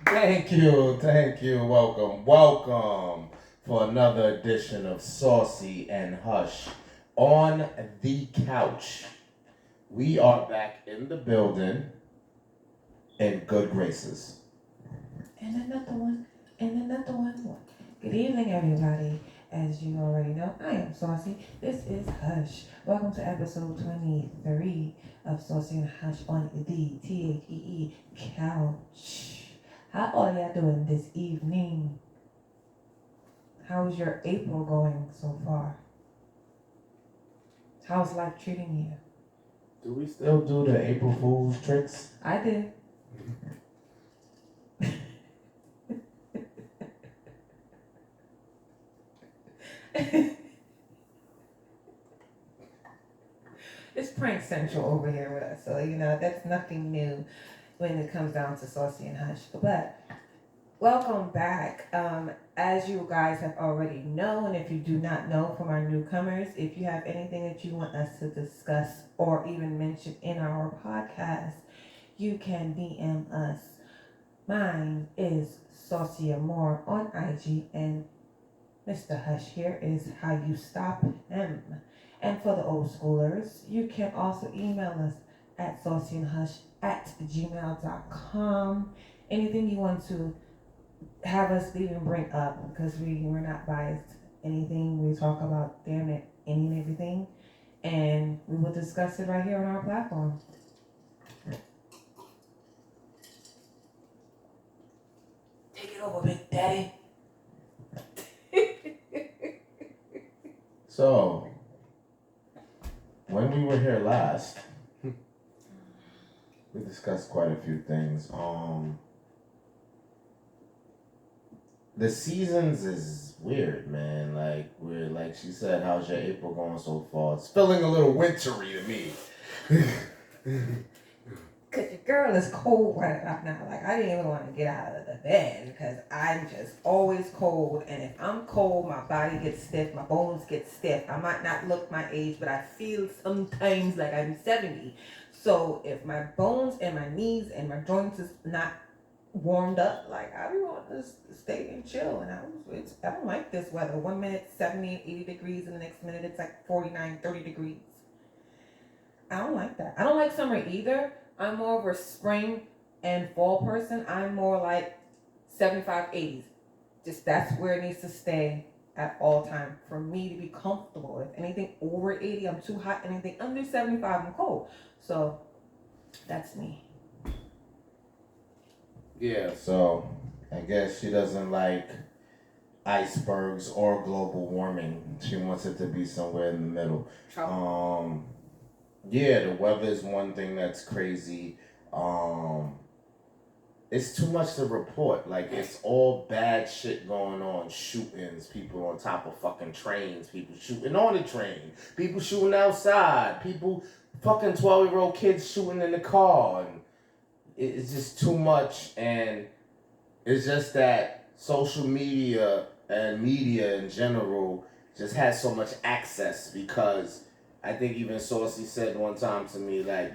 Thank you. Welcome for another edition of Saucy and Hush on the couch. We are back in the building in good graces. And another one, and another one. Good evening, everybody. As you already know, I am Saucy. This is Hush. Welcome to episode 23 of Saucy and Hush on the THEE couch. How are y'all doing this evening? How's your April going so far? How's life treating you? Do we still do the April Fool's tricks? I did. It's prank central over here with us, so that's nothing new when it comes down to Saucy and Hush. But welcome back. As you guys have already known, if you do not know from our newcomers, if you have anything that you want us to discuss or even mention in our podcast, you can DM us. Mine is Saucy Amore on IG, and Mr. Hush here is how you stop him. And for the old schoolers, you can also email us at saucyandhush@gmail.com. Anything you want to have us even bring up, because we're not biased. Anything we talk about, damn it, any and everything. And we will discuss it right here on our platform. Take it over, Big Daddy. So, when we were here last, we discussed quite a few things. The seasons is weird, man. Like she said, how's your April going so far? It's feeling a little wintry to me. Cause your girl is cold right about now. Like, I didn't even want to get out of the bed because I'm just always cold. And if I'm cold, my body gets stiff, my bones get stiff. I might not look my age, but I feel sometimes like I'm 70. So if my bones and my knees and my joints is not warmed up, like, I be wanting to stay and chill. And I don't like this weather. 1 minute 70, 80 degrees, and the next minute it's like 49, 30 degrees. I don't like that. I don't like summer either. I'm more of a spring and fall person. I'm more like 75, 80s. Just that's where it needs to stay at all time for me to be comfortable. If anything over 80, I'm too hot. Anything under 75, I'm cold. So that's me. Yeah, so I guess she doesn't like icebergs or global warming. She wants it to be somewhere in the middle. Yeah, the weather is one thing that's crazy. It's too much to report. Like, it's all bad shit going on. Shootings, people on top of fucking trains, people shooting on the train, people shooting outside, people fucking 12-year-old kids shooting in the car. And it's just too much. And it's just that social media and media in general just has so much access, because I think even Saucy said one time to me, like,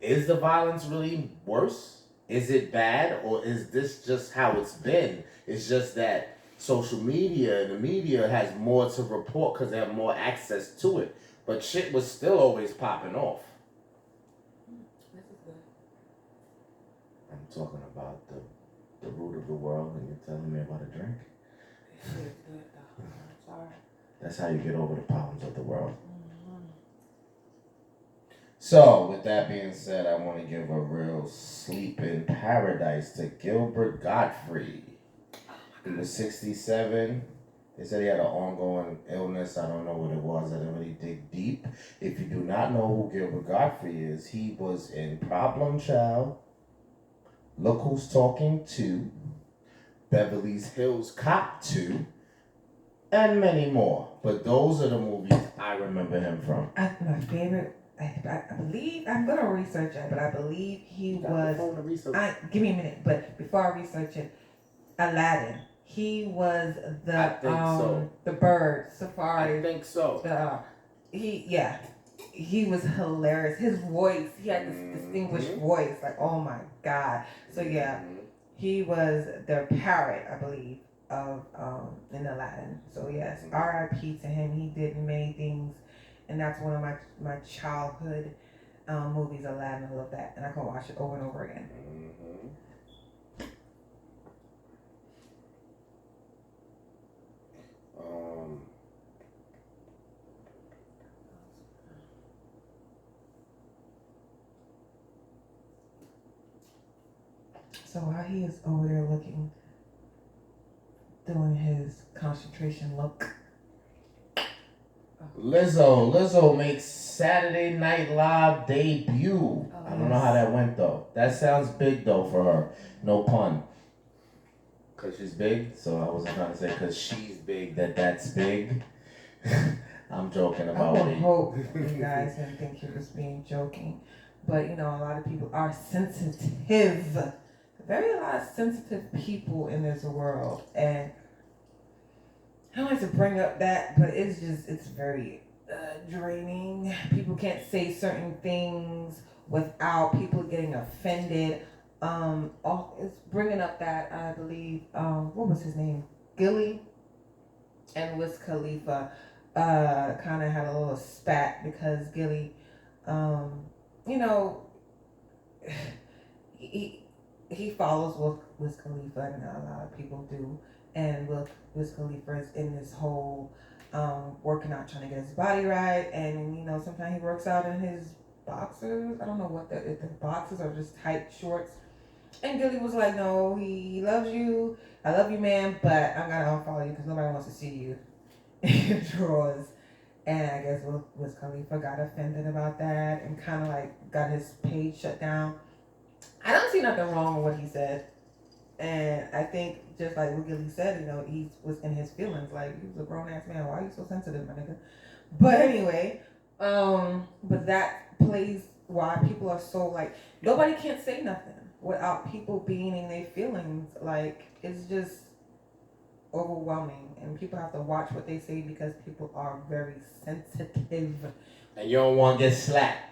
is the violence really worse? Is it bad? Or is this just how it's been? It's just that social media and the media has more to report because they have more access to it. But shit was still always popping off. This is good. I'm talking about the root of the world, and you're telling me about a drink? This shit is good though. I'm sorry. That's how you get over the problems of the world. So, with that being said, I want to give a real sleep in paradise to Gilbert Gottfried. He was 67. They said he had an ongoing illness. I don't know what it was. I didn't really dig deep. If you do not know who Gilbert Gottfried is, he was in Problem Child, Look Who's Talking 2, Beverly Hills Cop 2, and many more. But those are the movies I remember him from. My favorite, I believe, I'm going to research it, but I believe he was, give me a minute, but before I research it, Aladdin. He was the bird safari. I think so. He was hilarious. His voice, he had this distinguished voice, like, oh my god. So yeah, He was the parrot, I believe, of in Aladdin. So yes, R.I.P. to him. He did many things, and that's one of my childhood movies, Aladdin. I love that, and I can watch it over and over again. Um, So while he is over there looking, doing his concentration look. Lizzo makes Saturday Night Live debut. Oh, I don't know how that went though. That sounds big though for her. No pun. Cause she's big, so I wasn't trying to say cause she's big that's big. I'm joking about I it. hope you guys didn't think he was being joking, but you know a lot of people are sensitive. Very a lot of sensitive people in this world, and I don't like to bring up that, but it's very draining. People can't say certain things without people getting offended. It's bringing up that I believe what was his name, Gilly and Wiz Khalifa kind of had a little spat because Gilly, you know, he he follows Wiz Khalifa, and a lot of people do, and Wiz Khalifa is in this whole working out, trying to get his body right, and you know sometimes he works out in his boxers. I don't know what if the boxers are just tight shorts. And Gilly was like, "No, he loves you. I love you, man, but I'm gonna unfollow you because nobody wants to see you in drawers." And I guess Wiz Khalifa got offended about that and kind of like got his page shut down. I don't see nothing wrong with what he said. And I think just like what Gilly said, you know, he was in his feelings. Like, he was a grown ass man. Why are you so sensitive, my nigga? But anyway, but that plays why people are so like, nobody can't say nothing without people being in their feelings. Like, it's just overwhelming, and people have to watch what they say because people are very sensitive. And you don't want to get slapped.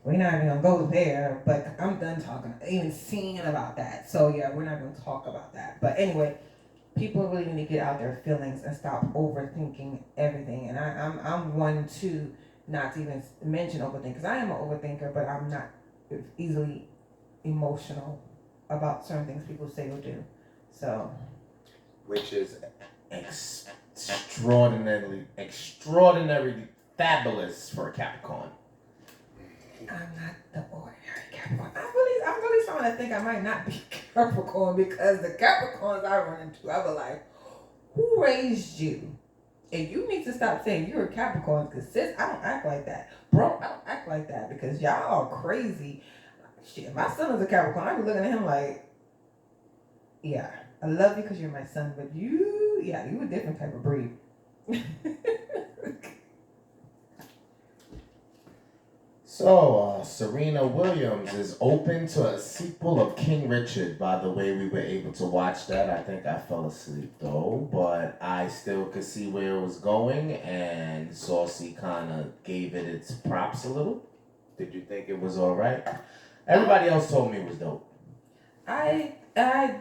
We're not even gonna go there, but I'm done talking, even seeing about that. So yeah, we're not gonna talk about that. But anyway, people really need to get out their feelings and stop overthinking everything. And I'm one to not to even mention overthink because I am an overthinker, but I'm not easily emotional about certain things people say or do. So, which is extraordinarily fabulous for a Capricorn. I'm not the ordinary Capricorn. I'm really starting to think I might not be Capricorn because the Capricorns I run into, I be like, who raised you? And you need to stop saying you're a Capricorn because sis, I don't act like that. Bro, I don't act like that because y'all are crazy. Shit, my son is a Capricorn. I be looking at him like, yeah, I love you because you're my son, but you a different type of breed. So, Serena Williams is open to a sequel of King Richard. By the way, we were able to watch that. I think I fell asleep though, but I still could see where it was going, and Saucy kind of gave it its props a little. Did you think it was alright? Everybody else told me it was dope. I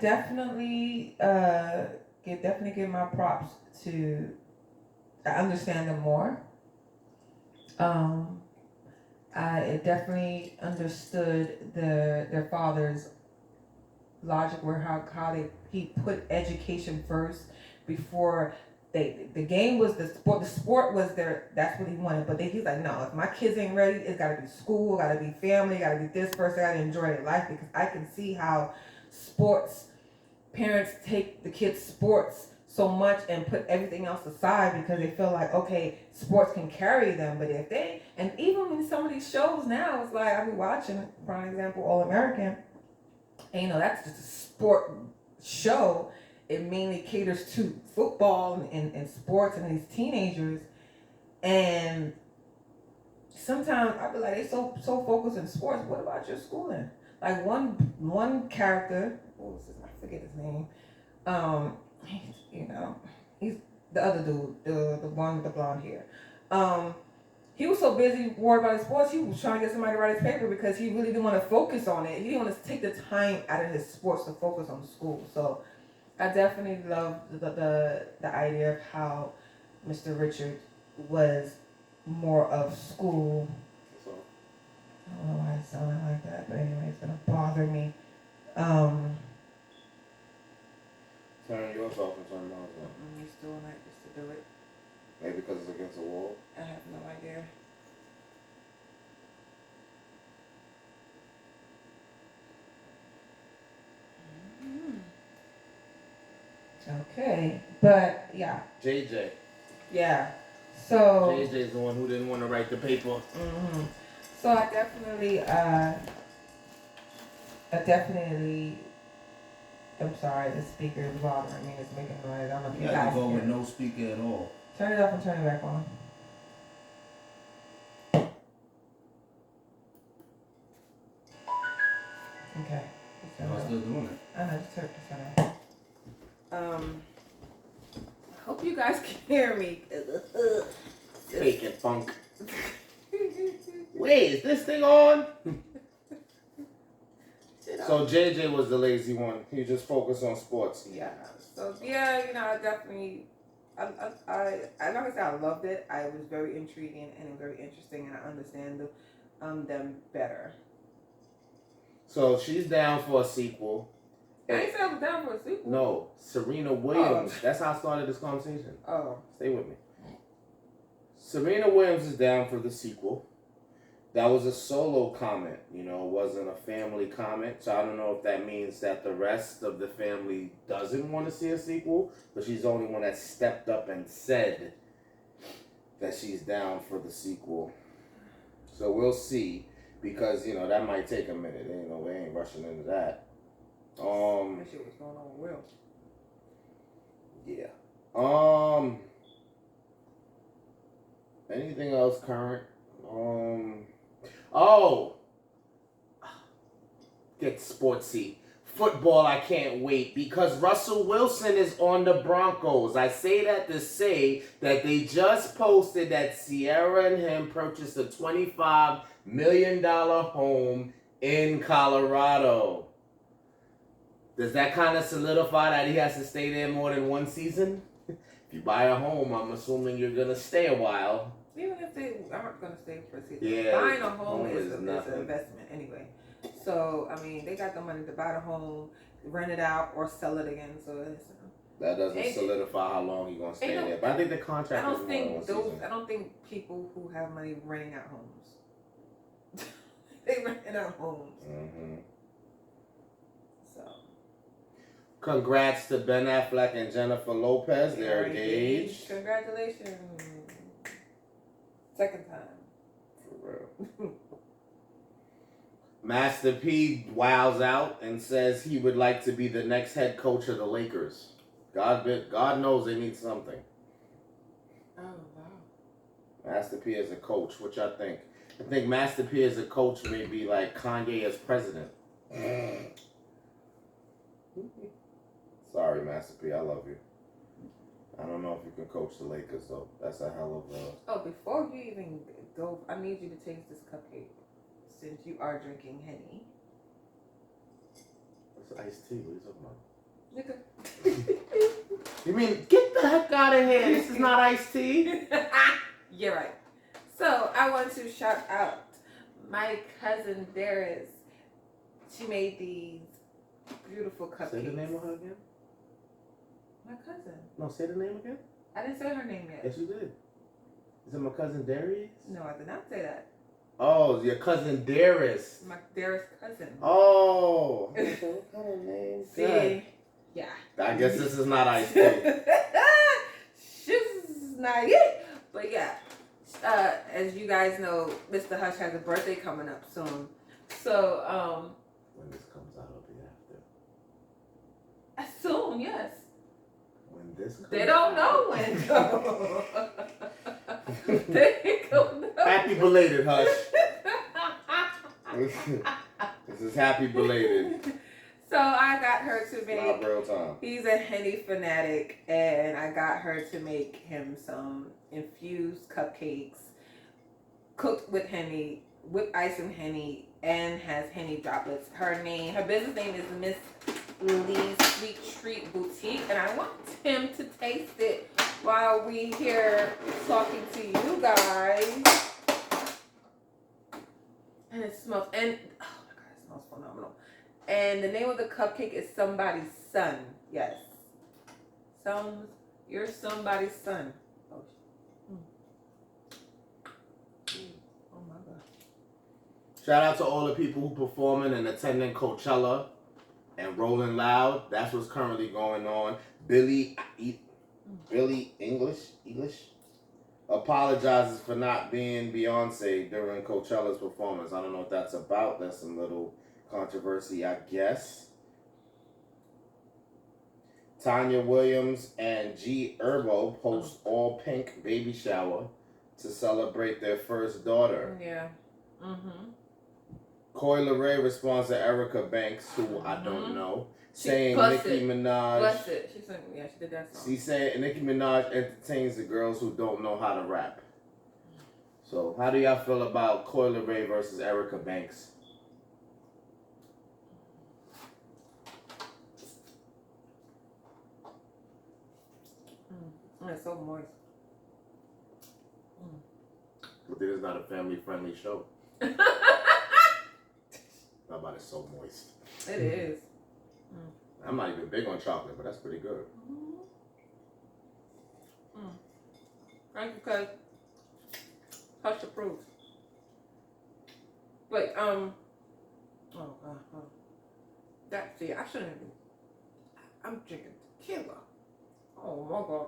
definitely give my props to. I understand them more. I definitely understood their father's logic where he put education first before the game was the sport was that's what he wanted, but he's like, no, if my kids ain't ready, it's gotta be school, gotta be family, gotta be this first, I gotta enjoy their life because I can see how sports parents take the kids' sports so much and put everything else aside because they feel like, okay, sports can carry them. But if they, and even in some of these shows now, it's like I be watching, for an example, All American, and you know that's just a sport show. It mainly caters to football and sports and these teenagers, and sometimes I be like, they so focused in sports. What about your schooling? Like one character, what was his? I forget his name. He's the other dude, the one with the blonde hair. He was so busy worried about his sports, he was trying to get somebody to write his paper because he really didn't want to focus on it. He didn't want to take the time out of his sports to focus on school. So I definitely love the idea of how Mr. Richard was more of school. So I don't know why it sounded like that, but anyway, it's gonna bother me. turn yours off and turn mine on. You still like this to do it? Maybe because it's against the wall. I have no idea. Okay, but yeah, JJ. yeah. So JJ's the one who didn't want to write the paper. So I definitely. I'm sorry, the speaker is bothering me. It's making noise. I don't know if You you got guys to go hear with it. no speaker at all. Turn it off and turn it back on. Okay. I'm still doing it. I know, just turn it on. I hope you guys can hear me. Fake and funk. Wait, is this thing on? So JJ was the lazy one. He just focused on sports. Yeah. So yeah, I definitely, I like I said, I loved it. I was very intriguing and very interesting, and I understand them better. So she's down for a sequel. I ain't said I was down for a sequel. No, Serena Williams. That's how I started this conversation. Oh. Stay with me. Serena Williams is down for the sequel. That was a solo comment, it wasn't a family comment. So I don't know if that means that the rest of the family doesn't want to see a sequel, but she's the only one that stepped up and said that she's down for the sequel. So we'll see, because, that might take a minute. We ain't rushing into that. That shit was going on with Will. Yeah. Anything else current? Get sportsy. Football, I can't wait, because Russell Wilson is on the Broncos. I say that to say that they just posted that Sierra and him purchased a $25 million home in Colorado. Does that kind of solidify that he has to stay there more than one season? If you buy a home, I'm assuming you're going to stay a while. Even if they aren't going to stay for a season. Yeah, buying a home is an nothing. investment anyway. So, they got the money to buy the home, rent it out, or sell it again. So it's, that doesn't solidify how long you're going to stay there. But I think the contract is more than one season. I don't think people who have money renting out homes. They rent out homes. Mm-hmm. So. Congrats to Ben Affleck and Jennifer Lopez. They're engaged. Congratulations. Second time. For real. Master P wows out and says he would like to be the next head coach of the Lakers. God knows they need something. Oh, wow. Master P as a coach, what y'all think? I think Master P as a coach may be like Kanye as president. Sorry, Master P, I love you. I don't know if you can coach the Lakers, though. That's a hell of a... Oh, before you even go, I need you to taste this cupcake. Since you are drinking Henny. It's iced tea. What are you talking about? You mean, get the heck out of here. This is not iced tea. You're right. So, I want to shout out my cousin Darius. She made these beautiful cupcakes. Say the name of her again? My cousin. No, say the name again? I didn't say her name yet. Yes, you did. Is it my cousin Darius? No, I did not say that. Oh, your cousin Darius. My Darius cousin. Oh. What kind of name? See? Yeah. I guess this is not iced tea. She's not it. But yeah. As you guys know, Mr. Hush has a birthday coming up soon. So, when this comes out, it'll be after. Soon, yes. When this comes They don't know when. They don't know. Happy belated, Hush. This is happy belated. So I got her to make. Not real time. He's a Henny fanatic, and I got her to make him some infused cupcakes cooked with Henny, with ice and Henny, and has Henny droplets. Her business name is Miss Lee's Sweet Treat Boutique, and I want him to taste it while we here talking to you guys. And it smells, and oh my god, it smells phenomenal. And the name of the cupcake is Somebody's Son. Yes, you're somebody's son. Oh, oh my god. Shout out to all the people who performing and attending Coachella and Rolling Loud. That's what's currently going on. Billy English apologizes for not being Beyonce during Coachella's performance. I don't know what that's about. That's some little controversy, I guess. Tanya Williams and G Herbo host all pink baby shower to celebrate their first daughter. Yeah. Mm-hmm. Coi Leray responds to Erica Banks, who I don't know, saying Nicki Minaj. Bless it. She sang, yeah, she did that song. She's saying Nicki Minaj entertains the girls who don't know how to rap. So, how do y'all feel about Coi Leray versus Erica Banks? It's so moist. But it is not a family-friendly show. How about it's so moist? It is. I'm not even big on chocolate, but that's pretty good. Right, because touch approves. But that see, I shouldn't be. I'm drinking tequila. Oh my god.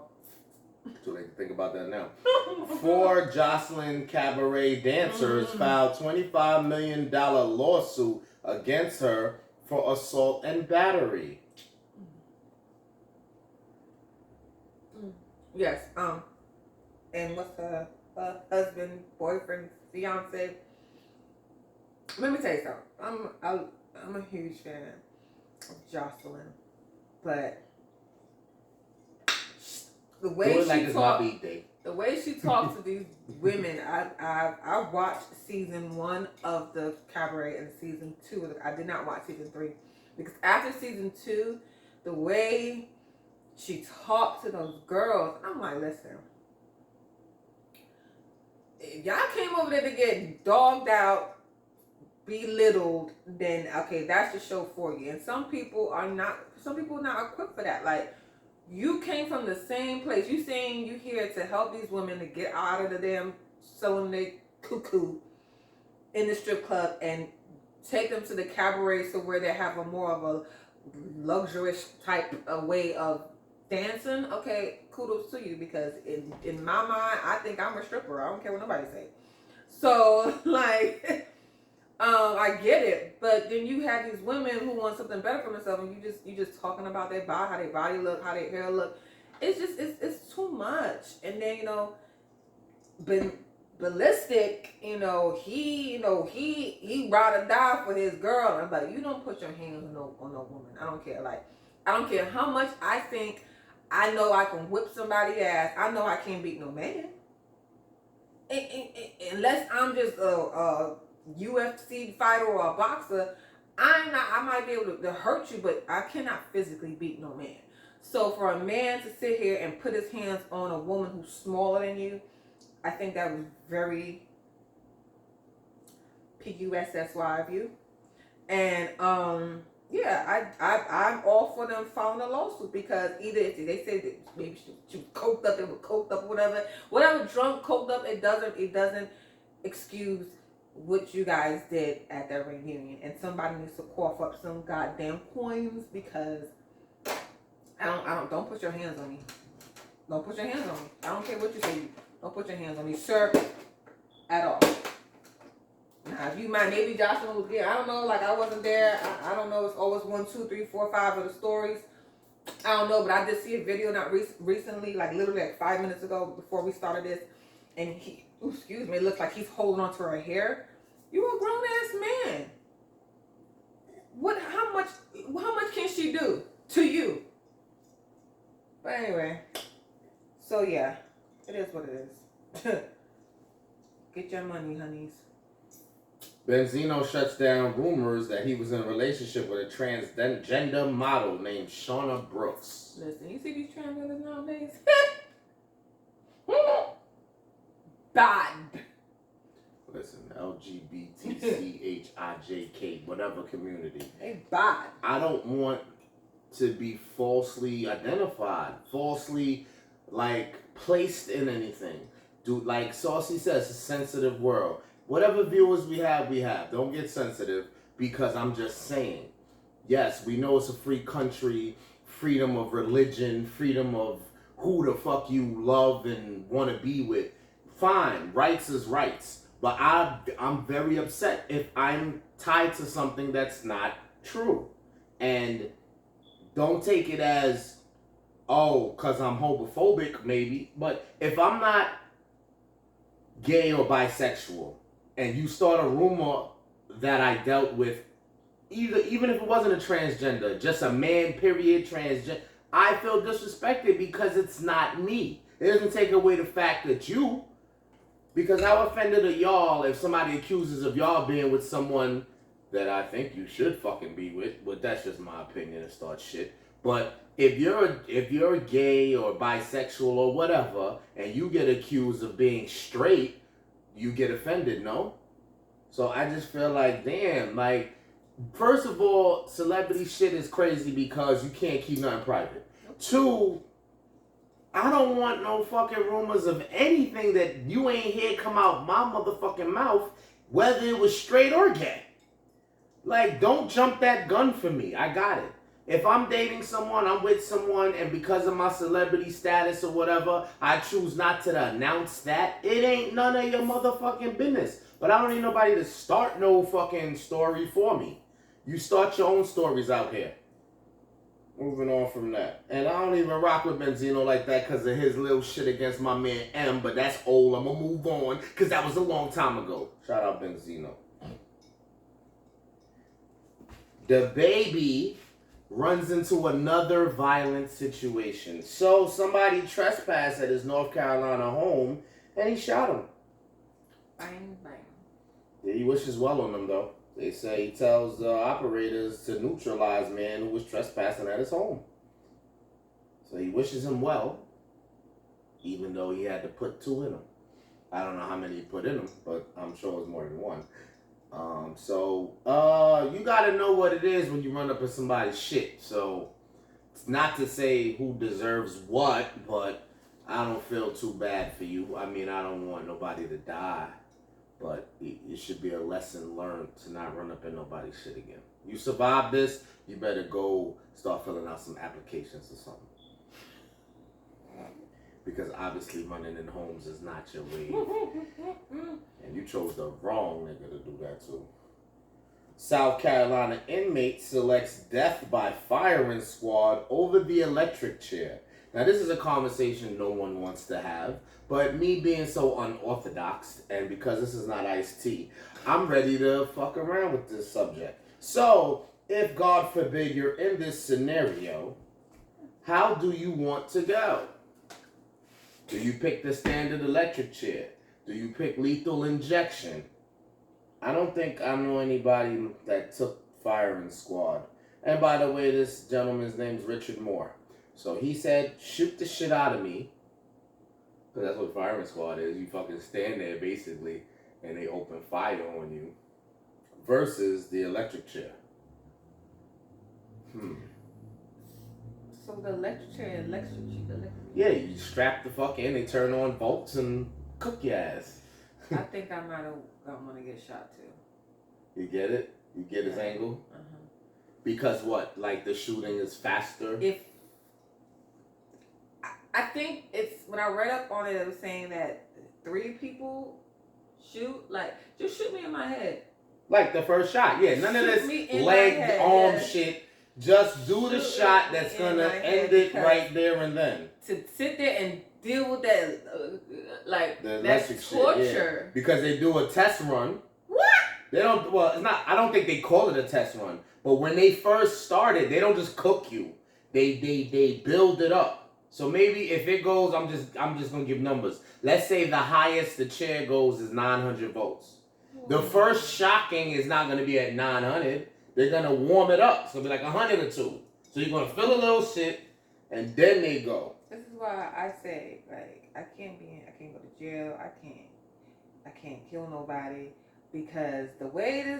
Too late to think about that now. 4 Jocelyn Cabaret dancers filed $25 million lawsuit against her for assault and battery. Yes. And what's her husband, boyfriend, fiance? Let me tell you something. I'm a huge fan of Jocelyn, but the way she talks to these women, I watched season 1 of the Cabaret and season 2. I did not watch season 3 because after season 2, the way she talked to those girls, I'm like, listen, if y'all came over there to get dogged out, belittled, then okay, that's the show for you. And some people are not equipped for that. Like, you came from the same place. You saying you here to help these women to get out of the damn selling their cuckoo in the strip club and take them to the cabaret, so where they have a more of a luxurious type of way of dancing. Okay, kudos to you, because in my mind, I think I'm a stripper. I don't care what nobody say. So like, I get it, but then you have these women who want something better for themselves, and you just talking about their body, how their body look, how their hair look. It's just it's too much. And then ballistic, he ride or die for his girl. And I'm like, you don't put your hands on no woman. I don't care. Like, I don't care how much I think I know I can whip somebody's ass. I know I can't beat no man. Unless I'm just a UFC fighter or a boxer, I might be able to hurt you, but I cannot physically beat no man. So for a man to sit here and put his hands on a woman who's smaller than you, I think that was very PUSSY of you. And yeah, I'm all for them filing a lawsuit, because either if they say that maybe she was coked up, or whatever, drunk, coked up, it doesn't excuse what you guys did at that reunion. And somebody needs to cough up some goddamn coins, because don't put your hands on me. Don't put your hands on me. I don't care what you say. Don't put your hands on me, sir, at all. Now, if you mind, maybe Jocelyn was there. I don't know. Like, I wasn't there. I don't know. It's always 1, 2, 3, 4, 5 of the stories. I don't know, but I did see a video not recently, like literally like 5 minutes ago before we started this, and it looks like he's holding on to her hair. You a grown ass man. How much can she do to you? But anyway, so yeah, it is what it is. Get your money, honeys. Benzino shuts down rumors that he was in a relationship with a transgender model named Shauna Brooks. Listen, you see these transgenders nowadays? Bad. Listen, LGBTCHIJK, whatever community. They bad. I don't want to be falsely identified, falsely placed in anything. Dude, like Saucy says, it's a sensitive world. Whatever viewers we have. Don't get sensitive, because I'm just saying. Yes, we know it's a free country, freedom of religion, freedom of who the fuck you love and want to be with. Fine, rights is rights. But I'm very upset if I'm tied to something that's not true. And don't take it as, oh, because I'm homophobic, maybe. But if I'm not gay or bisexual, and you start a rumor that I dealt with, even if it wasn't a transgender, just a man, period, transgender, I feel disrespected because it's not me. It doesn't take away the fact that because how offended are y'all if somebody accuses of y'all being with someone that I think you should fucking be with? But that's just my opinion and start shit. But if you're gay or bisexual or whatever, and you get accused of being straight, you get offended, no? So I just feel like, damn, first of all, celebrity shit is crazy because you can't keep nothing private. 2, I don't want no fucking rumors of anything that you ain't hear come out my motherfucking mouth, whether it was straight or gay. Don't jump that gun for me. I got it. If I'm dating someone, I'm with someone, and because of my celebrity status or whatever, I choose not to announce that, it ain't none of your motherfucking business. But I don't need nobody to start no fucking story for me. You start your own stories out here. Moving on from that. And I don't even rock with Benzino like that because of his little shit against my man M, but that's old. I'm going to move on because that was a long time ago. Shout out Benzino. The baby runs into another violent situation. So somebody trespassed at his North Carolina home and he shot him. Bang, bang. Yeah, he wishes well on them though. They say he tells operators to neutralize man who was trespassing at his home. So he wishes him well, even though he had to put 2 in him. I don't know how many he put in him, but I'm sure it was more than 1. You gotta know what it is when you run up in somebody's shit. So it's not to say who deserves what, but I don't feel too bad for you. I mean, I don't want nobody to die, but it should be a lesson learned to not run up in nobody's shit again. You survive this, you better go start filling out some applications or something. Because obviously running in homes is not your way. And you chose the wrong nigga to do that too. South Carolina inmate selects death by firing squad over the electric chair. Now this is a conversation no one wants to have, but me being so unorthodox, and because this is not Ice-T, I'm ready to fuck around with this subject. So, if God forbid you're in this scenario, how do you want to go? Do you pick the standard electric chair? Do you pick lethal injection? I don't think I know anybody that took firing squad. And by the way, this gentleman's name's Richard Moore. So he said, shoot the shit out of me. Because that's what firing squad is. You fucking stand there basically and they open fire on you. Versus the electric chair. So the electric chair, Yeah, you strap the fuck in, they turn on bolts and cook your ass. I think I might want to get shot too. You get it? You get his angle? Uh-huh. Because what? Like the shooting is faster? I think it's, when I read up on it, it was saying that 3 people shoot, just shoot me in my head. Like the first shot, yeah. None of this leg, arm shit. Just do the shot that's gonna end it right there and then. To sit there and deal with that, the that's torture. Shit, yeah. Because they do a test run. What? They don't. Well, it's not. I don't think they call it a test run. But when they first started, they don't just cook you. They build it up. So maybe if it goes, I'm just gonna give numbers. Let's say the highest the chair goes is 900 volts. The first shocking is not gonna be at 900. They're gonna warm it up. It's gonna be like 100 or two. So you're gonna feel a little shit, and then they go. This is why I say, like, I can't go to jail. I can't kill nobody, because the way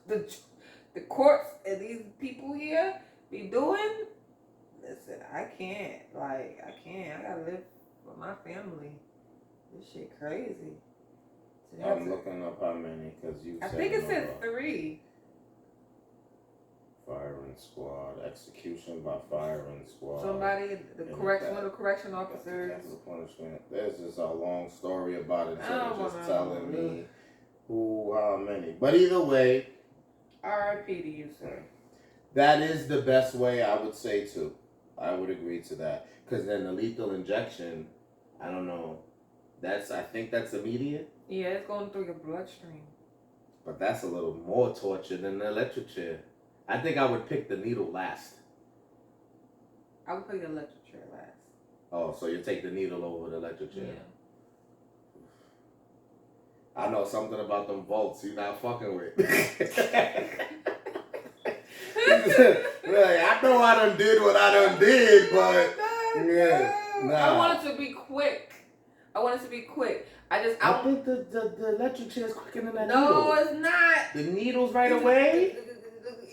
the courts and these people here be doing. Listen, I can't. I gotta live for my family. This shit crazy. So I'm looking up how many, because you I said think it said 3. Firing squad, execution by firing squad. Somebody, one of the correction officers. Capital punishment. There's just a long story about it. So they're just telling me how many. But either way, R.I.P. to you, sir. That is the best way, I would say, too. I would agree to that. Because then the lethal injection, I don't know. I think that's immediate. Yeah, it's going through your bloodstream. But that's a little more torture than the electric chair. I think I would pick the needle last. I would pick the electric chair last. Oh, so you take the needle over the electric chair? Yeah. I know something about them volts you're not fucking with. I know I done did what I done did, but nah. I want it to be quick. I think the electric chair is quicker than that needle. No, it's not. The needle's right away?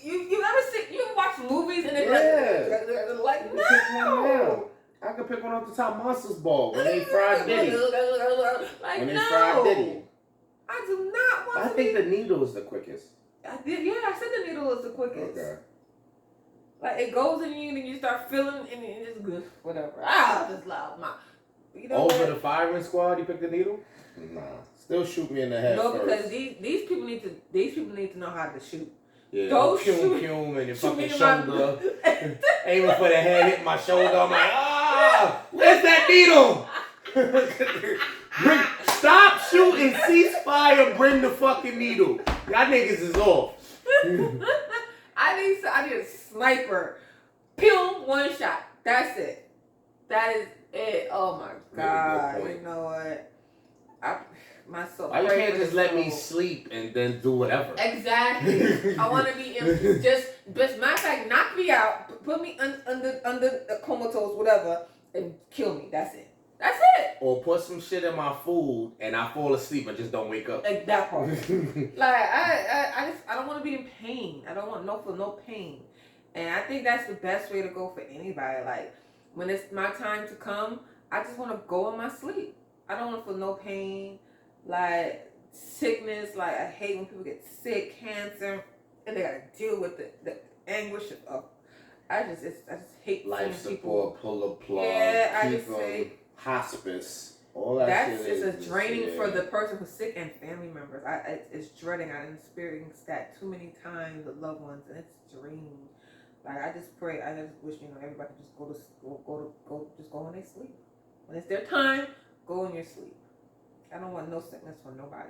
You watch movies and Yeah. like, no. I could pick one off the top Monsters Ball when they fried Diddy. Like, When they no. fried Diddy. I do not want I think the needle is the quickest. I said the needle is the quickest. Okay. Like, it goes in you and you start feeling and it's just good. Whatever. Ah, this loud mouth. You know Over what? the firing squad, you pick the needle? Nah. Still shoot me in the head No, first. because these people need to know how to shoot. Yeah, Don't Pum shoot- Pum and your shoot me fucking in my- shoulder. Aiming for the head, hitting my shoulder. I'm like, where's that needle? Stop shooting, ceasefire, bring the fucking needle. Y'all niggas is off. I need a sniper. Pew, one shot. That's it. That is it. Oh my God. Really good point. You know what? My soul. Why you can't just let me sleep and then do whatever? Exactly. I want to be in, just matter of fact, knock me out, put me under the comatose, whatever, and kill me. That's it. That's it. Or put some shit in my food and I fall asleep and just don't wake up. Like that part. I don't want to be in pain. I don't want no pain. And I think that's the best way to go for anybody. Like, when it's my time to come, I just want to go in my sleep. I don't want to feel no pain, like sickness. Like, I hate when people get sick, cancer, and they gotta deal with the anguish of. I just hate Life seeing people. support, pull a plug, Yeah, I keep just them, say hospice, all that that's shit just is a draining yeah. for the person who's sick and family members. It's dreading. I experienced that too many times with loved ones, and it's draining. Like, I just pray. I just wish everybody just just go when they sleep. When it's their time, go in your sleep. I don't want no sickness for nobody.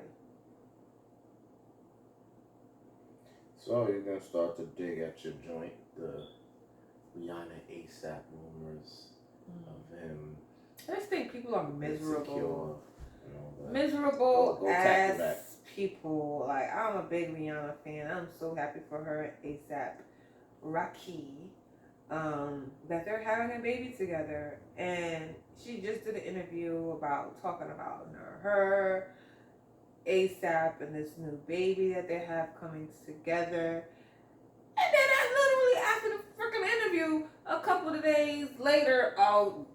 So you're gonna start to dig at your joint, the Rihanna A$AP rumors of him. I just think people are miserable. Insecure, Miserable Go tack it ass people. Like, I'm a big Rihanna fan. I'm so happy for her and A$AP Rocky. That they're having a baby together, and she just did an interview talking about her A$AP and this new baby that they have coming together. And then literally after the freaking interview, a couple of days later,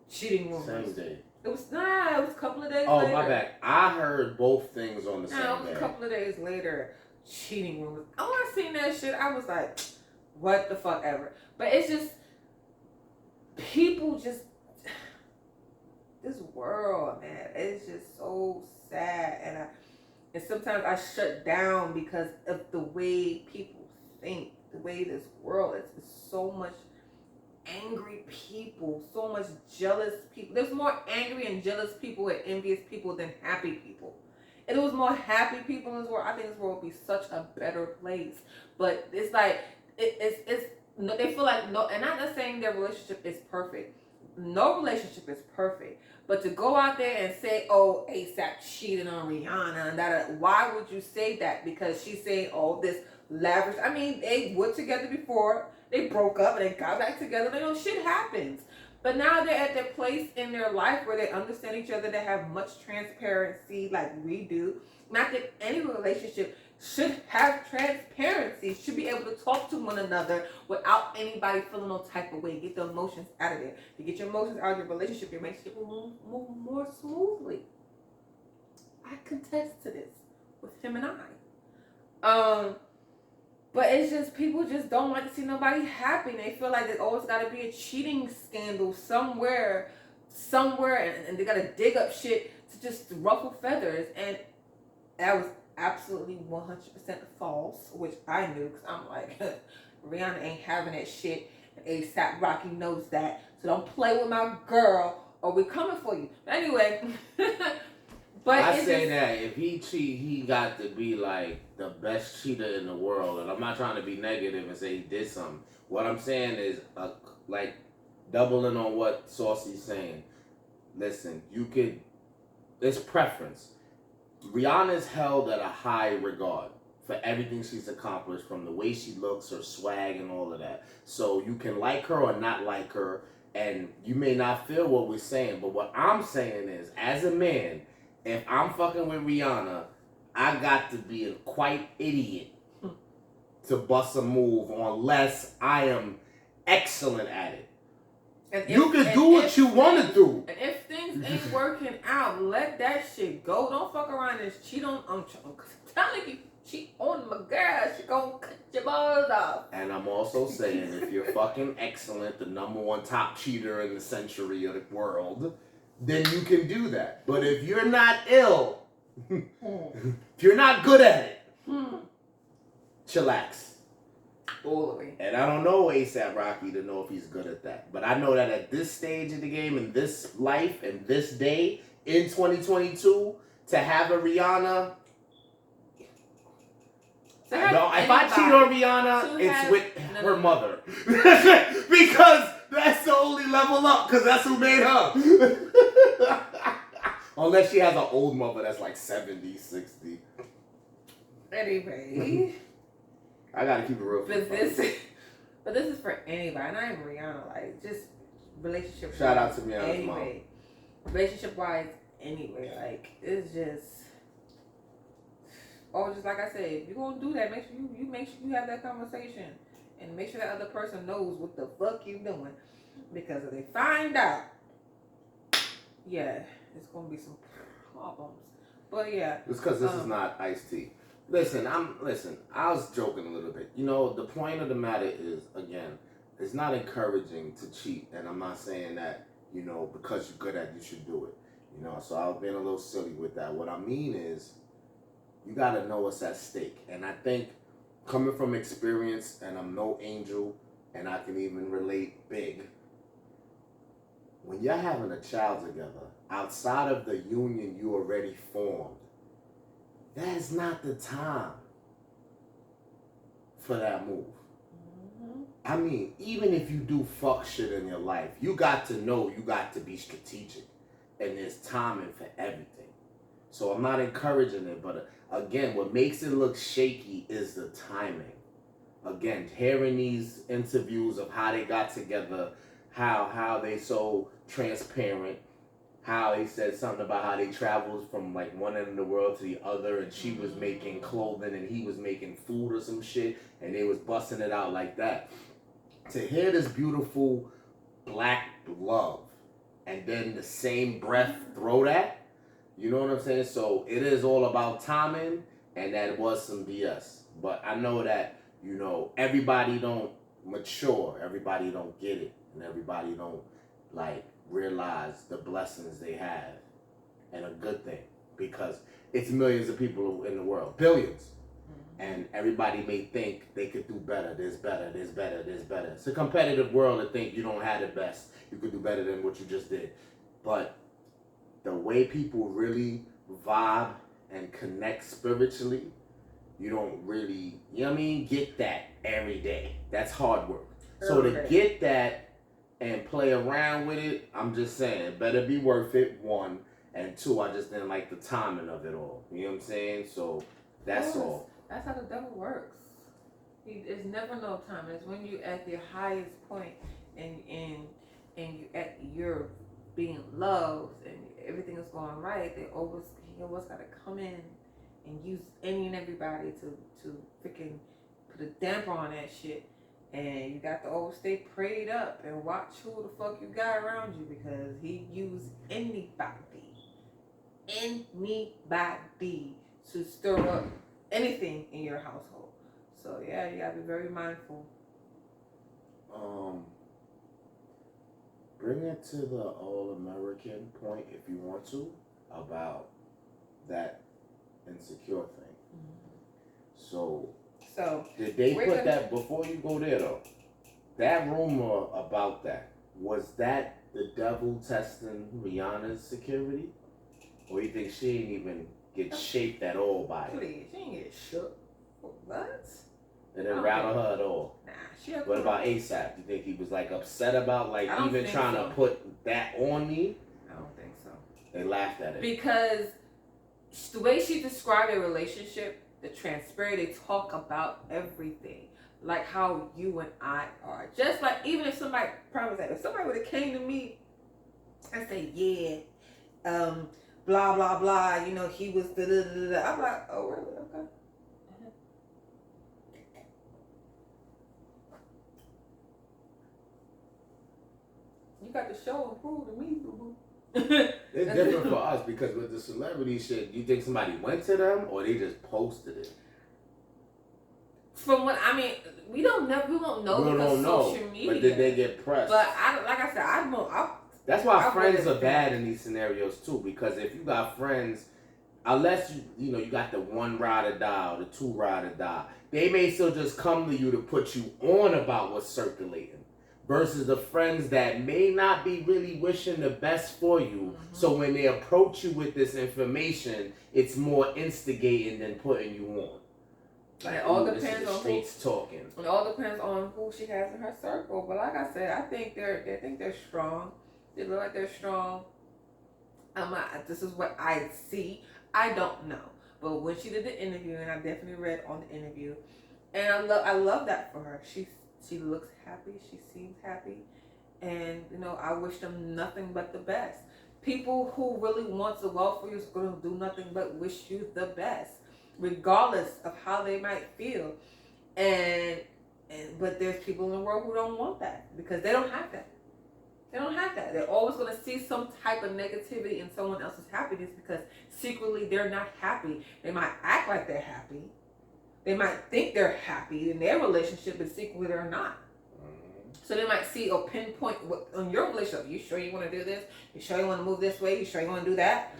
cheating rumors. Same day. It was a couple of days Oh, later. my bad. I heard both things on the same It was day. a couple of days later, cheating rumors. When I seen that shit, I was like, what the fuck ever. But it's just, people just, this world, man, it's just so sad. And sometimes I shut down because of the way people think, the way this world is. So much angry people, so much jealous people. There's more angry and jealous people and envious people than happy people. If there was more happy people in this world, I think this world would be such a better place. But it's like, it's they feel like no, and I'm not saying their relationship is perfect, no relationship is perfect. But to go out there and say, oh, A$AP cheated on Rihanna, and that, why would you say that? Because she's saying all this lavish. I mean, they were together before, they broke up, and they got back together. You know, shit happens. But now they're at their place in their life where they understand each other, they have much transparency like we do. Not that any relationship should have transparency, should be able to talk to one another without anybody feeling no type of way. Get the emotions out of there. To get your emotions out of your relationship will move more smoothly. I contest to this with him and I. But it's just people just don't like to see nobody happy. And they feel like there's always got to be a cheating scandal somewhere, and they got to dig up shit to just ruffle feathers. And that was absolutely 100% false, which I knew because I'm like, Rihanna ain't having that shit. And A$AP Rocky knows that. So don't play with my girl or we're coming for you. But anyway. But I say that if he cheat, he got to be like the best cheater in the world. And I'm not trying to be negative and say he did something. What I'm saying is, like, doubling on what Saucy's saying. Listen, it's preference. Rihanna's held at a high regard for everything she's accomplished, from the way she looks, her swag, and all of that. So you can like her or not like her, and you may not feel what we're saying. But what I'm saying is, as a man, if I'm fucking with Rihanna, I got to be a quite idiot to bust a move unless I am excellent at it. You can do what you want to do. And if things ain't working out, let that shit go. Don't fuck around and cheat on. I'm telling you, cheat on my girl, she gonna cut your balls off. And I'm also saying, if you're fucking excellent, the #1 top cheater in the century of the world, then you can do that. But if you're not ill, if you're not good at it, chillax. All the way. And I don't know A$AP Rocky to know if he's good at that. But I know that at this stage of the game, in this life, and this day, in 2022, to have a Rihanna... So if I cheat on Rihanna, it's with her mother. Because that's the only level up, because that's who made her. Unless she has an old mother that's like 70, 60. Anyway. I gotta keep it real. But this is for anybody. Not even Rihanna. Like, just relationship. Shout out to Rihanna's anyway. Mom. Relationship wise, anyway. Like, it's just. Oh, just like I said, if you're gonna do that, make sure you have that conversation, and make sure that other person knows what the fuck you doing, because if they find out, yeah, it's gonna be some problems. But yeah, it's because this is not iced tea. Listen, I was joking a little bit. You know, the point of the matter is, again, it's not encouraging to cheat, and I'm not saying that, you know, because you're good at it, you should do it. You know, so I was being a little silly with that. What I mean is, you gotta know what's at stake. And I think, coming from experience, and I'm no angel, and I can even relate big, when you're having a child together, outside of the union you already formed, that is not the time for that move. Mm-hmm. I mean, even if you do fuck shit in your life, you got to know you got to be strategic. And there's timing for everything. So I'm not encouraging it, but again, what makes it look shaky is the timing. Again, hearing these interviews of how they got together, how they so transparent, how he said something about how they traveled from like one end of the world to the other, and she was making clothing and he was making food or some shit, and they was busting it out like that. To hear this beautiful black love and then the same breath throw that, you know what I'm saying? So it is all about timing, and that was some BS. But I know that, you know, everybody don't mature, everybody don't get it, and everybody don't like realize the blessings they have, and a good thing, because it's millions of people in the world, billions, and everybody may think they could do better. There's better. It's a competitive world to think you don't have the best, you could do better than what you just did. But the way people really vibe and connect spiritually, you don't really, you know what I mean, get that every day. That's hard work. So to get that and play around with it, I'm just saying, it better be worth it, one. And two, I just didn't like the timing of it all. You know what I'm saying? So that's all. That's how the devil works. It's never no time. It's when you at your highest point and you at your being loved and everything is going right. He always got to come in and use any and everybody to freaking put a damper on that shit. And you got to always stay prayed up and watch who the fuck you got around you, because he used anybody to stir up anything in your household. So yeah, you gotta be very mindful. Bring it to the all-American point if you want to about that insecure thing. So did they put that, before you go there though, that rumor about that, was that the devil testing Rihanna's security? Or you think she didn't even get shaped at all by it? Please, she didn't get shook. What? It didn't rattle her at all. Nah, what about A$AP? You think he was like upset about like even trying to put that on me? I don't think so. They laughed at it. Because the way she described their relationship, the transparency, they talk about everything. Like how you and I are. Just like, even if somebody, promise that, if somebody would have came to me and say, yeah, blah, blah, blah, you know, he was da-da-da-da, I'm like, oh, really? Okay. You got to show and prove to me, boo-boo. It's different for us because with the celebrity shit, you think somebody went to them or they just posted it? From what I mean, we won't know because social media. But did they get pressed? But like I said, that's why friends are bad in these scenarios too. Because if you got friends, unless you got the one ride or die or the two ride or die, they may still just come to you to put you on about what's circulating. Versus the friends that may not be really wishing the best for you. Mm-hmm. So when they approach you with this information, it's more instigating than putting you on. Like, it all depends on streets talking. It all depends on who she has in her circle. But like I said, I think they're strong. They look like they're strong. This is what I see. I don't know. But when she did the interview, and I definitely read on the interview, and I love that for her. She looks happy. She seems happy. And, I wish them nothing but the best. People who really want the well for you is going to do nothing but wish you the best, regardless of how they might feel. But there's people in the world who don't want that because they don't have that. They don't have that. They're always going to see some type of negativity in someone else's happiness because secretly they're not happy. They might act like they're happy. They might think they're happy in their relationship, but secretly they're not. So they might see or pinpoint on your relationship. You sure you want to do this? You sure you want to move this way? You sure you want to do that?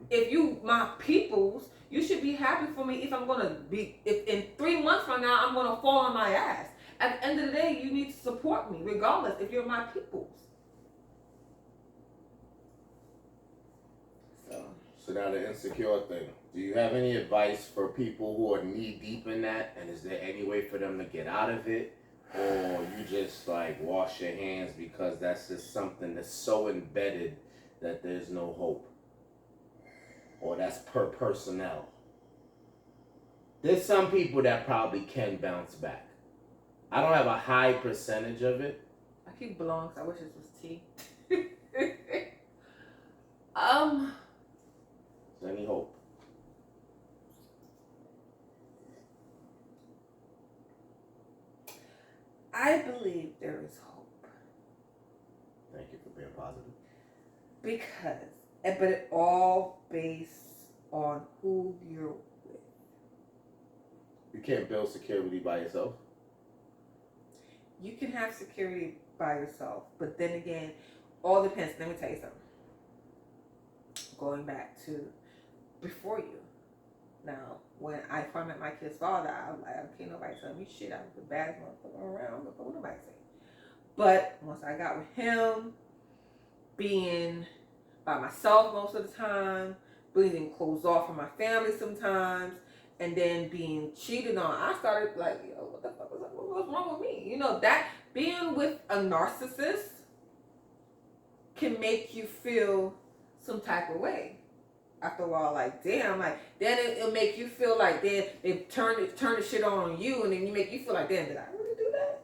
If you my peoples, you should be happy for me if in 3 months from now I'm going to fall on my ass. At the end of the day, you need to support me regardless if you're my peoples. So now the insecure thing. Do you have any advice for people who are knee deep in that? And is there any way for them to get out of it? Or you just like wash your hands because that's just something that's so embedded that there's no hope? Or that's per personnel? There's some people that probably can bounce back. I don't have a high percentage of it. I keep blowing because I wish this was tea. Is there any hope? I believe there is hope. Thank you for being positive. But it all based on who you're with. You can't build security by yourself. You can have security by yourself, but then again, all depends. Let me tell you something. Going back to before you. Now, when I met my kid's father, I can't nobody tell me shit. I was the baddest motherfucker around. But what nobody say? But once I got with him, being by myself most of the time, bleeding clothes off from my family sometimes, and then being cheated on, I started like, what the fuck was wrong with me? That being with a narcissist can make you feel some type of way. After a while, like damn, like then it'll make you feel like then they turn the shit on you, and then you make you feel like damn, did I really do that?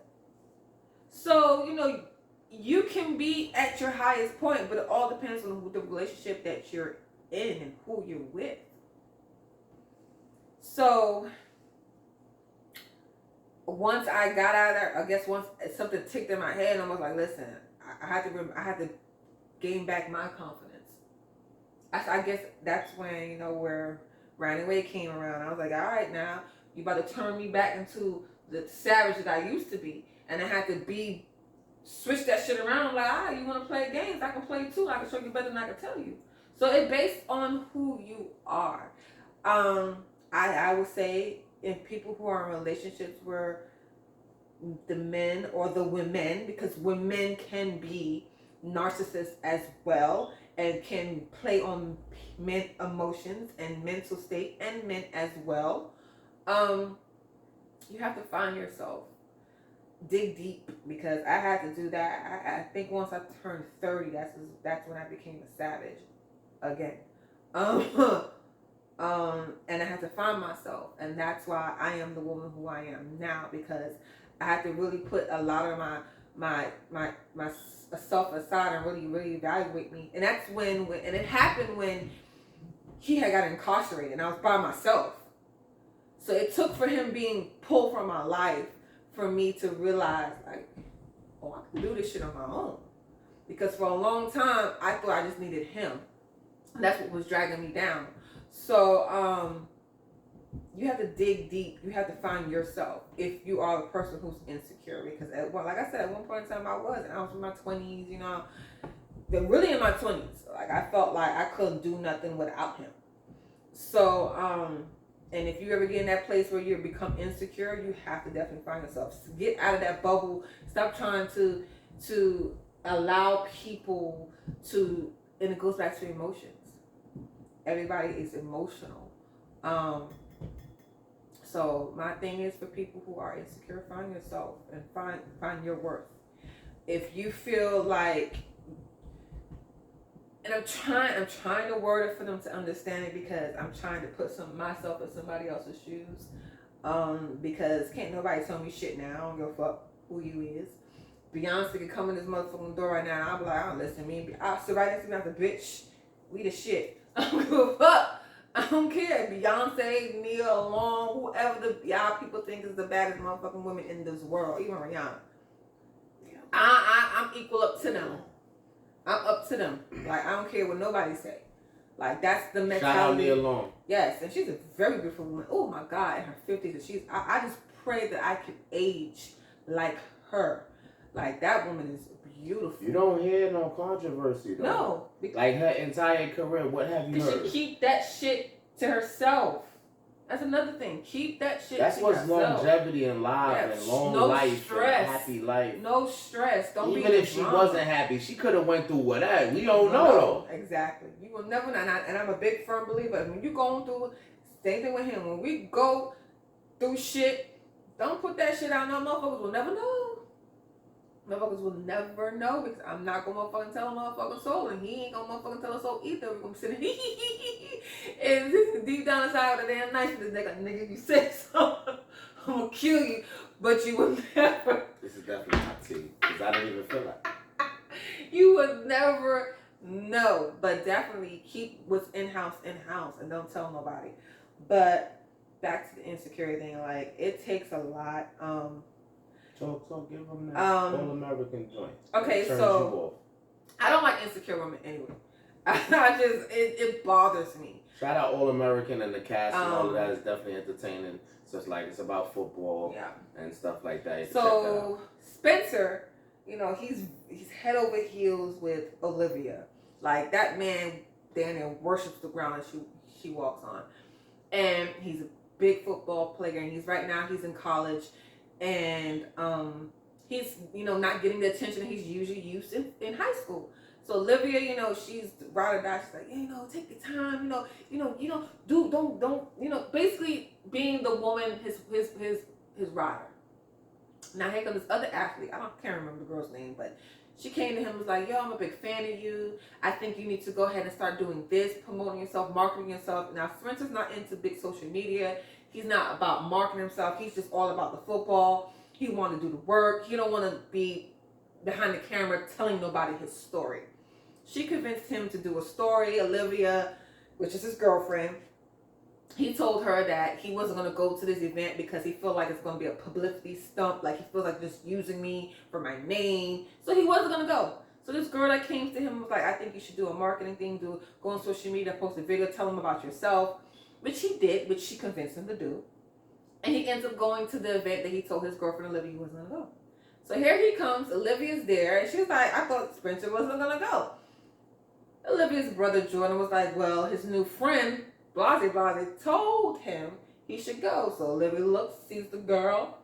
So you can be at your highest point, but it all depends on the relationship that you're in and who you're with. So once I got out of there, I guess once something ticked in my head, and I was like, listen, I had to gain back my confidence. I guess that's when, where Running Away came around. I was like, all right, now you about to turn me back into the savage that I used to be. And I had to switch that shit around. Like, you want to play games? I can play too. I can show you better than I can tell you. So it's based on who you are. I would say in people who are in relationships where the men or the women, because women can be narcissists as well, and can play on men emotions and mental state and men as well. You have to find yourself, dig deep, because I had to do that. I think once I turned 30, that's when I became a savage again. And I had to find myself, and that's why I am the woman who I am now, because I had to really put a lot of my self aside and really evaluate me. And that's when it happened when he had got incarcerated and I was by myself. So it took for him being pulled from my life for me to realize, like, oh, I can do this shit on my own. Because for a long time I thought I just needed him. And that's what was dragging me down. So you have to dig deep. You have to find yourself if you are a person who's insecure. Because like I said, at one point in time I was in my 20s, but really in my 20s. Like I felt like I couldn't do nothing without him. So and if you ever get in that place where you become insecure, you have to definitely find yourself. Get out of that bubble. Stop trying to allow people to, and it goes back to emotions. Everybody is emotional. So my thing is, for people who are insecure, find yourself and find your worth. If you feel like, and I'm trying to word it for them to understand it, because I'm trying to put myself in somebody else's shoes. Because can't nobody tell me shit now. I don't give a fuck who you is. Beyonce can come in this motherfucking door right now, and I'll be like, I don't listen to me. I'll sit right next to me like a bitch. We the shit. I don't give a fuck. I don't care. Beyonce, Nia Long, whoever y'all people think is the baddest motherfucking women in this world, even Rihanna. I'm equal up to them. I'm up to them. Like, I don't care what nobody say. Like, that's the mentality. Shout out Nia Long. Yes, and she's a very beautiful woman. Oh my God, in her 50s. And I just pray that I could age like her. Like, that woman is beautiful. You don't hear no controversy, though. No. Like, her entire career, what have you heard? She keep that shit to herself. That's another thing. Keep that shit That's to what's yourself. longevity in life and long life and happy life. No stress. Don't Even be if she wasn't happy, she could have went through whatever. We don't know, though. Exactly. You will never know. And I'm a big firm believer. When you going through, same thing with him. When we go through shit, don't put that shit out. No, motherfuckers will never know. Motherfuckers will never know, because I'm not gonna motherfucking tell a motherfucking soul, and he ain't gonna motherfucking tell a soul either. We're gonna sit and deep down inside with a damn knife in this nigga, if you say so, I'm gonna kill you, but you will never. This is definitely my tea, because I don't even feel like You would never know, but definitely keep what's in-house, and don't tell nobody. But back to the insecurity thing, like, it takes a lot. Talk, give them that all-American joint. Okay, so I don't like insecure women anyway. It bothers me. Shout out All-American and the cast and all of that is definitely entertaining. So it's like, it's about football and stuff like that. So Spencer, he's head over heels with Olivia. Like, that man, Daniel, worships the ground that she walks on. And he's a big football player, and he's in college. And he's not getting the attention that he's usually used in high school. So Olivia, she's ride or die. She's like, take the time, don't basically being the woman, his rider. Now here comes this other athlete. I can't remember the girl's name, but She came to him and was like, yo, I'm a big fan of you. I think you need to go ahead and start doing this, promoting yourself, marketing yourself. Now, Spencer's not into big social media. He's not about marketing himself. He's just all about the football. He want to do the work. He don't want to be behind the camera telling nobody his story. She convinced him to do a story. Olivia, which is his girlfriend, he told her that he wasn't going to go to this event because he felt like it's going to be a publicity stunt. Like, he feels like just using me for my name. So he wasn't going to go. So this girl that came to him was like, I think you should do a marketing thing. Go on social media, post a video, tell him about yourself. Which he did, which she convinced him to do. And he ends up going to the event that he told his girlfriend Olivia he wasn't going to go. So here he comes. Olivia's there. And she's like, I thought Spencer wasn't going to go. Olivia's brother Jordan was like, well, his new friend Blase told him he should go. So Olivia looks, sees the girl.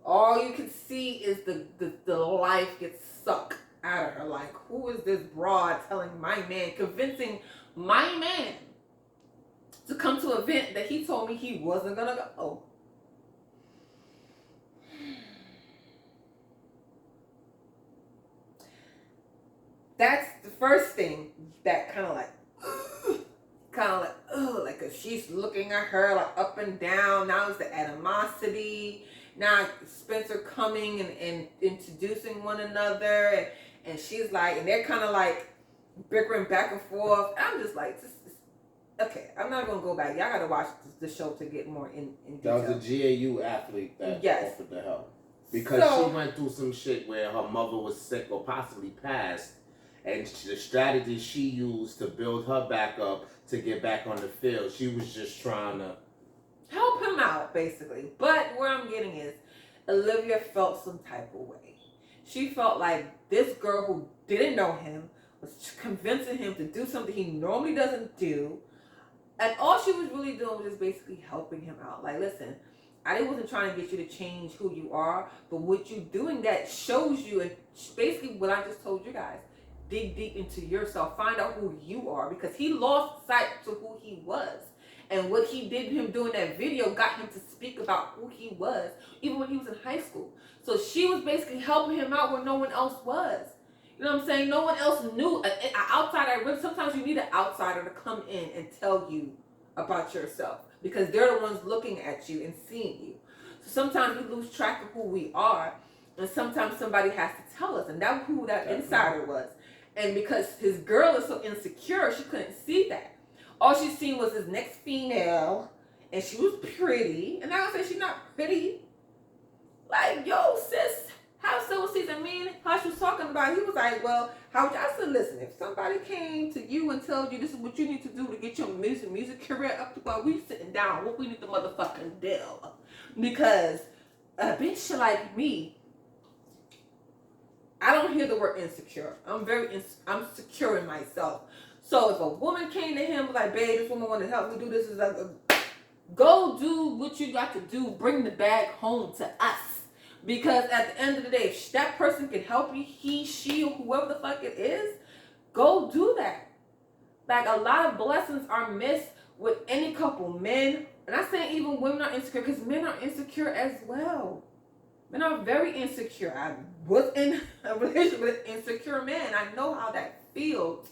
All you can see is the life gets sucked out of her. Like, who is this broad telling my man, convincing my man to come to an event that he told me he wasn't going to go? That's the first thing that kind of like, like, cause she's looking at her like up and down. Now it's the animosity. Now Spencer coming and introducing one another, and she's like, and they're kind of like bickering back and forth. I'm just like, okay, I'm not gonna go back. Y'all gotta watch the show to get more in detail. That was a GAU athlete that offered the help because she went through some shit where her mother was sick or possibly passed. And the strategy she used to build her back up to get back on the field, she was just trying to help him out, basically. But where I'm getting is, Olivia felt some type of way. She felt like this girl who didn't know him was convincing him to do something he normally doesn't do. And all she was really doing was just basically helping him out. Like, listen, I wasn't trying to get you to change who you are, but what you doing that shows you, and basically what I just told you guys, dig deep into yourself, find out who you are, because he lost sight to who he was. And what he did him doing that video got him to speak about who he was, even when he was in high school. So she was basically helping him out where no one else was. You know what I'm saying? No one else knew. An outsider, sometimes you need an outsider to come in and tell you about yourself, because they're the ones looking at you and seeing you. So sometimes we lose track of who we are, and sometimes somebody has to tell us, and that's who that insider was. And because his girl is so insecure, she couldn't see that. All she seen was his next female, and she was pretty. And I would say she's not pretty. Like, yo, sis, how so season mean? How she was talking about, he was like, well, how would I said, listen, if somebody came to you and told you this is what you need to do to get your music career up to while we sitting down, what we need to motherfucking do? Because a bitch like me, I don't hear the word insecure. I'm secure in myself. So if a woman came to him like, babe, this woman want to help me do this, is like, go do what you got to do. Bring the bag home to us. Because at the end of the day, if that person can help you, he, she, or whoever the fuck it is, go do that. Like, a lot of blessings are missed with any couple. Men, and I'm saying even women are insecure, because men are insecure as well. Men are very insecure. I was in a relationship with an insecure man. I know how that feels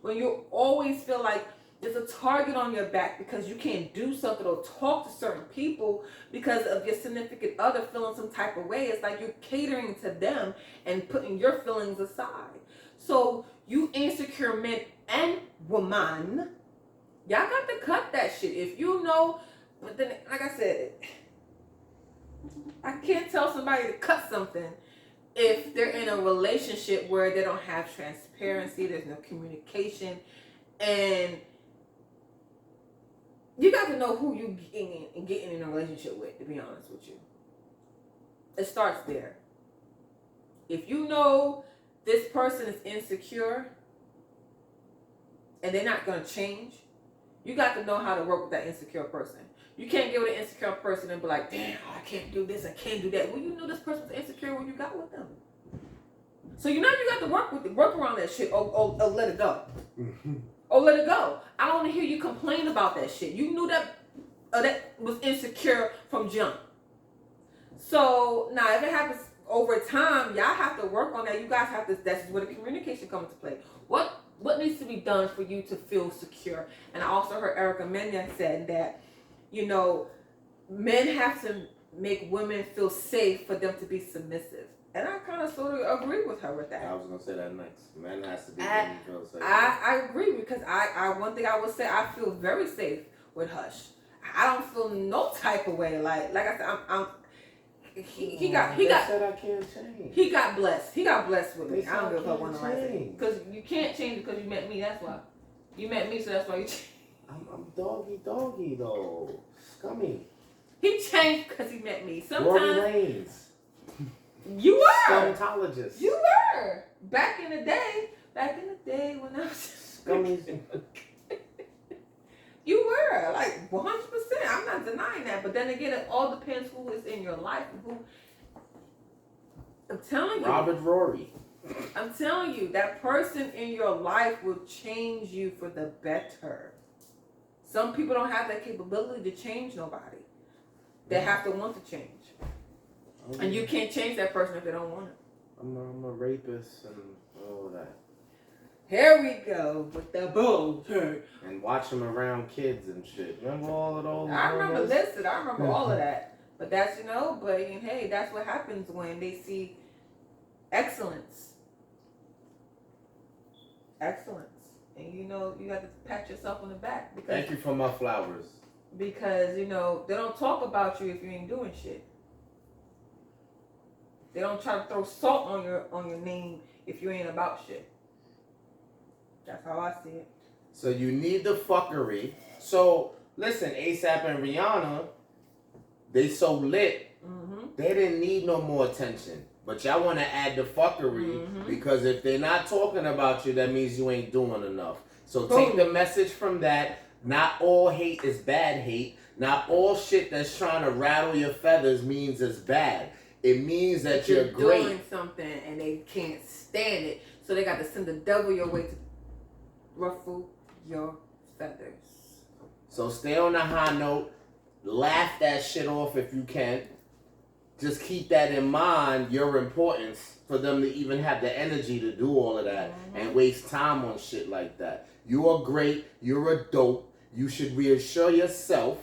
when you always feel like there's a target on your back because you can't do something or talk to certain people because of your significant other feeling some type of way. It's like you're catering to them and putting your feelings aside. So you insecure men and women, y'all got to cut that shit. If you know, but then, like I said, I can't tell somebody to cut something if they're in a relationship where they don't have transparency, there's no communication, and you got to know who you getting in a relationship with, to be honest with you. It starts there. If you know this person is insecure and they're not going to change, you got to know how to work with that insecure person. You can't get with an insecure person and be like, damn, I can't do this, I can't do that. Well, you knew this person was insecure when you got with them. So you know you got to work around that shit or let it go. Or let it go. I don't want to hear you complain about that shit. You knew that that was insecure from jump. So now if it happens over time, y'all have to work on that. You guys have to. That's where the communication comes into play. What needs to be done for you to feel secure? And I also heard Erica Mena said that, you know, men have to make women feel safe for them to be submissive. And I kind of sort of agree with her with that. I was gonna say that next. Men has to be women feel safe. I agree because I one thing I would say, I feel very safe with Hush. I don't feel no type of way. Like I said, he got said I can't change. He got blessed. He got blessed with me. They I don't said give a fuck what nobody say. change. Because you can't change because you met me. That's why. You met me, so that's why you changed. I'm doggy though. Scummy. He changed because he met me. Rory Sometimes Lanes. you were. Scumatologist. You were. Back in the day when I was Scummies. You were like 100%. I'm not denying that. But then again, it all depends who is in your life and who. I'm telling you. Robert Rory. I'm telling you, that person in your life will change you for the better. Some people don't have that capability to change nobody. They have to want to change. And you can't change that person if they don't want it. I'm a rapist and all that. Here we go with the bullshit. And watch them around kids and shit. Remember all of those? I remember listed. I remember all of that. But that's, but hey, that's what happens when they see excellence. Excellence. And you have to pat yourself on the back. Because, thank you for my flowers. Because, they don't talk about you if you ain't doing shit. They don't try to throw salt on your name if you ain't about shit. That's how I see it. So you need the fuckery. So listen, A$AP and Rihanna, they so lit. Mm-hmm. They didn't need no more attention. But y'all want to add the fuckery because if they're not talking about you, that means you ain't doing enough. So take the message from that. Not all hate is bad hate. Not all shit that's trying to rattle your feathers means it's bad. It means that you're great. Doing something and they can't stand it. So they got to send the devil your way to ruffle your feathers. So stay on a high note. Laugh that shit off if you can. Just keep that in mind, your importance, for them to even have the energy to do all of that and waste time on shit like that. You are great. You're a dope. You should reassure yourself,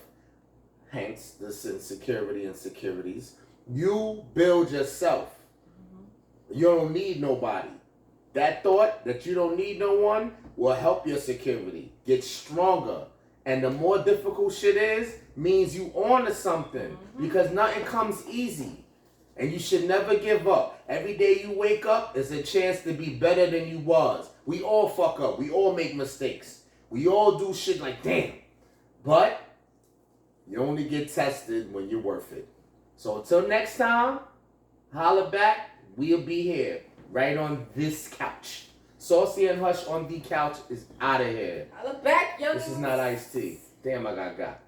hence this insecurity and insecurities. You build yourself. You don't need nobody. That thought that you don't need no one will help your security get stronger. And the more difficult shit is, means you on to something. Because nothing comes easy. And you should never give up. Every day you wake up is a chance to be better than you was. We all fuck up. We all make mistakes. We all do shit like, damn. But you only get tested when you're worth it. So until next time, holla back. We'll be here. Right on this couch. Saucy and Hush on the couch is out of here. Holla back, young. This is not iced tea. Damn, I got.